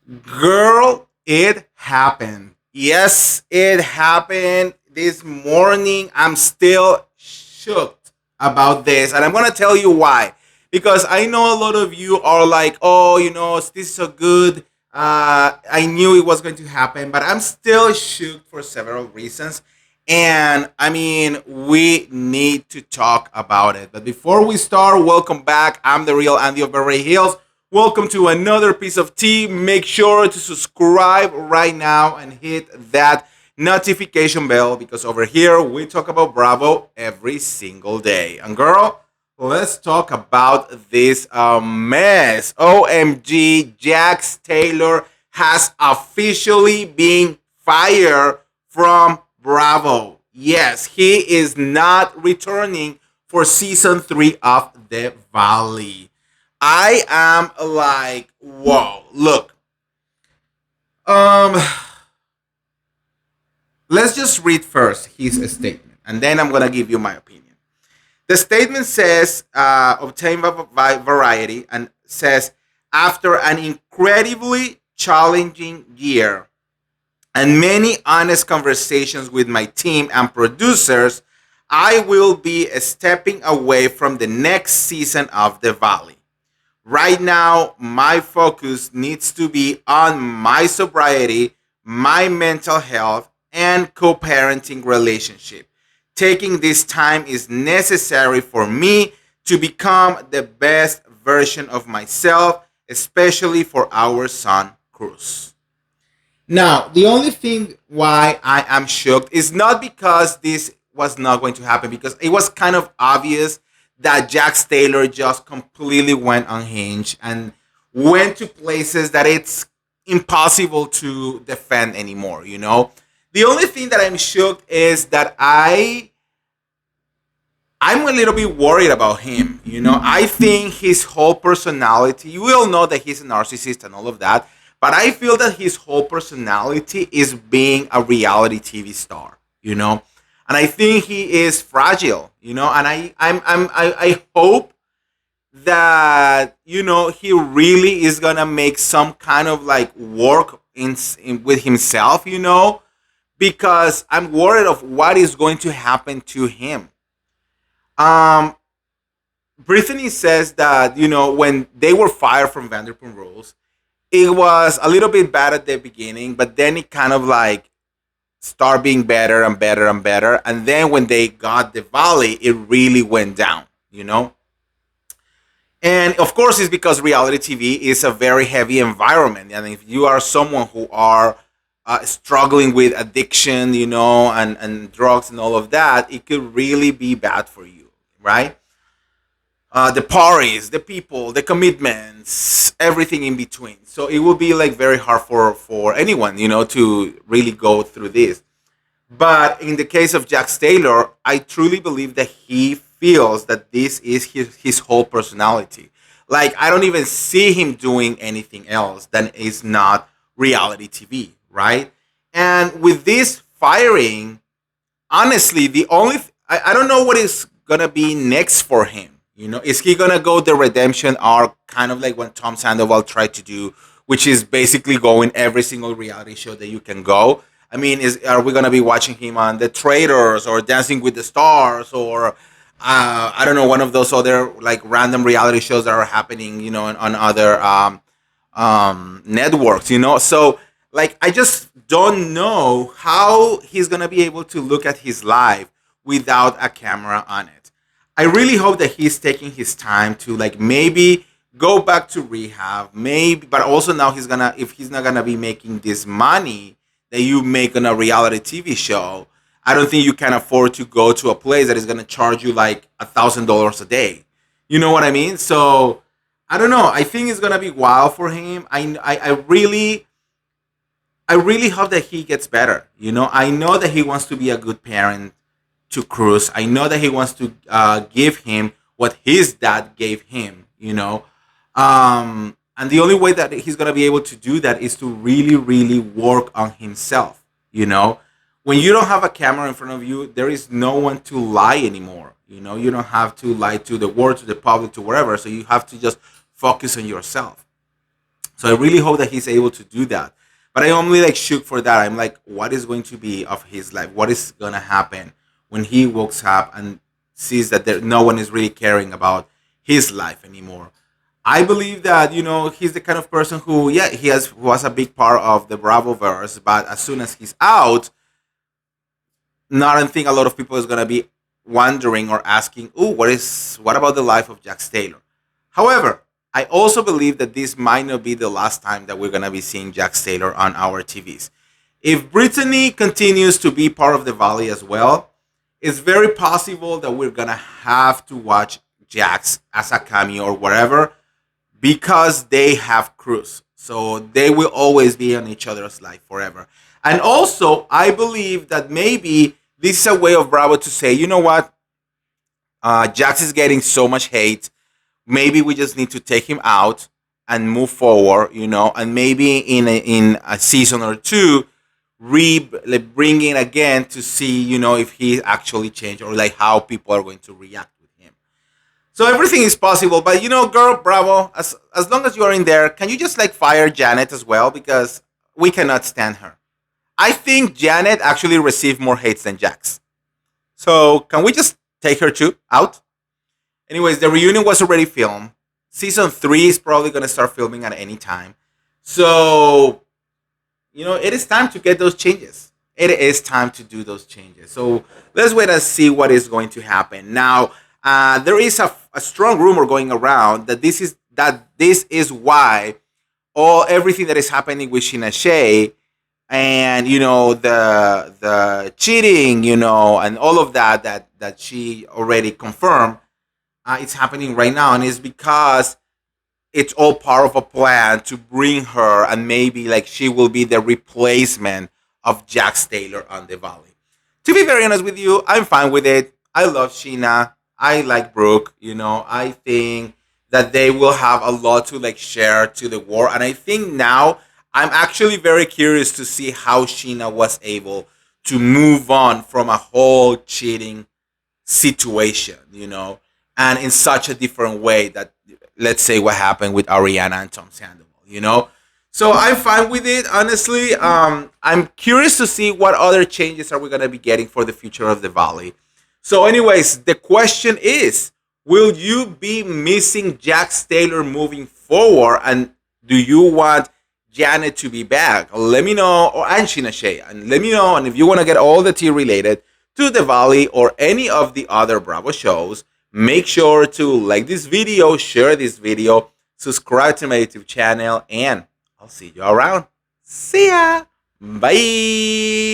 Girl, it happened. Yes, it happened this morning. I'm still shocked about this, and I'm gonna tell you why. Because I know a lot of you are like, "Oh, this is so good. I knew it was going to happen," but I'm still shocked for several reasons. And I mean, we need to talk about it. But before we start, welcome back. I'm the real Andy of Beverly Hills. Welcome to another piece of tea. Make sure to subscribe right now and hit that notification bell because over here we talk about Bravo every single day. And girl, let's talk about this mess. OMG, Jax Taylor has officially been fired from Bravo. Yes, he is not returning for season 3 of The Valley. I am like, whoa, look. Um, let's just read first his statement, and then I'm gonna give you my opinion. The statement says, obtained by Variety, and says, after an incredibly challenging year and many honest conversations with my team and producers, I will be stepping away from the next season of The Valley. Right now, my focus needs to be on my sobriety, my mental health, and co parenting relationship. Taking this time is necessary for me to become the best version of myself, especially for our son, Cruz. Now, the only thing why I am shocked is not because this was not going to happen, because it was kind of obvious that Jax Taylor just completely went unhinged and went to places that it's impossible to defend anymore. The only thing that I'm shocked is that I'm a little bit worried about him. I think his whole personality, you will know that he's a narcissist and all of that, but I feel that his whole personality is being a reality TV star. And I think he is fragile, and I hope that he really is gonna make some kind of like work in with himself, because I'm worried of what is going to happen to him. Um, Brittany says that when they were fired from Vanderpump Rules, it was a little bit bad at the beginning, but then it kind of like start being better and better and better. And then when they got the Valley, it really went down. And of course, it's because reality TV is a very heavy environment. And if you are someone who are struggling with addiction, and drugs and all of that, it could really be bad for you, right? The parties, the people, the commitments, everything in between. So it will be like very hard for anyone, to really go through this. But in the case of Jax Taylor, I truly believe that he feels that this is his whole personality. Like, I don't even see him doing anything else than is not reality TV, right? And with this firing, honestly, I don't know what is gonna be next for him. Is he gonna go the redemption arc, kind of like what Tom Sandoval tried to do, which is basically going every single reality show that you can go? I mean, are we gonna be watching him on The Traitors or Dancing with the Stars or I don't know, one of those other like random reality shows that are happening, on other networks? So like, I just don't know how he's gonna be able to look at his life without a camera on it. I really hope that he's taking his time to like maybe go back to rehab, maybe, but also now if he's not gonna be making this money that you make on a reality TV show, I don't think you can afford to go to a place that is gonna charge you like $1,000 a day. You know what I mean? So I don't know. I think it's gonna be wild for him. I really hope that he gets better. I know that he wants to be a good parent to Cruz. I know that he wants to give him what his dad gave him. And the only way that he's gonna be able to do that is to really, really work on himself. When you don't have a camera in front of you, there is no one to lie anymore. You don't have to lie to the world, to the public, to wherever. So you have to just focus on yourself. So I really hope that he's able to do that. But I only like shook for that. I'm like, what is going to be of his life? What is gonna happen when he wakes up and sees that no one is really caring about his life anymore? I believe that he's the kind of person who, yeah, was a big part of the Bravoverse, but as soon as he's out, not I think a lot of people is gonna be wondering or asking, "Oh, what about the life of Jax Taylor?" However, I also believe that this might not be the last time that we're gonna be seeing Jax Taylor on our TVs. If Brittany continues to be part of the Valley as well, it's very possible that we're gonna have to watch Jax as a cameo or whatever because they have crews. So they will always be on each other's life forever. And also, I believe that maybe this is a way of Bravo to say, you know what, Jax is getting so much hate. Maybe we just need to take him out and move forward, and maybe in a season or two, like, bring in again to see, if he actually changed or like how people are going to react with him. So everything is possible, but girl, Bravo, as long as you are in there, can you just like fire Janet as well because we cannot stand her. I think Janet actually received more hates than Jax. So can we just take her too out? Anyways, the reunion was already filmed. Season 3 is probably going to start filming at any time. So, it is time to get those changes. It is time to do those changes. So let's wait and see what is going to happen. Now, there is a strong rumor going around that this is why everything that is happening with Sheena Shea and the cheating, and all of that she already confirmed, it's happening right now, and it's because it's all part of a plan to bring her, and maybe like she will be the replacement of Jax Taylor on the Valley. To be very honest with you, I'm fine with it. I love Sheena. I like Brooke. I think that they will have a lot to like share to the war, and I think now I'm actually very curious to see how Sheena was able to move on from a whole cheating situation, and in such a different way that, let's say, what happened with Ariana and Tom Sandoval. So I'm fine with it, honestly. I'm curious to see what other changes are we gonna be getting for the future of the Valley. So, anyways, the question is: will you be missing Jax Taylor moving forward, and do you want Janet to be back? Let me know, and Sheena Shea, and let me know. And if you want to get all the tea related to the Valley or any of the other Bravo shows, make sure to like this video, share this video, subscribe to my YouTube channel, and I'll see you around. See ya. Bye.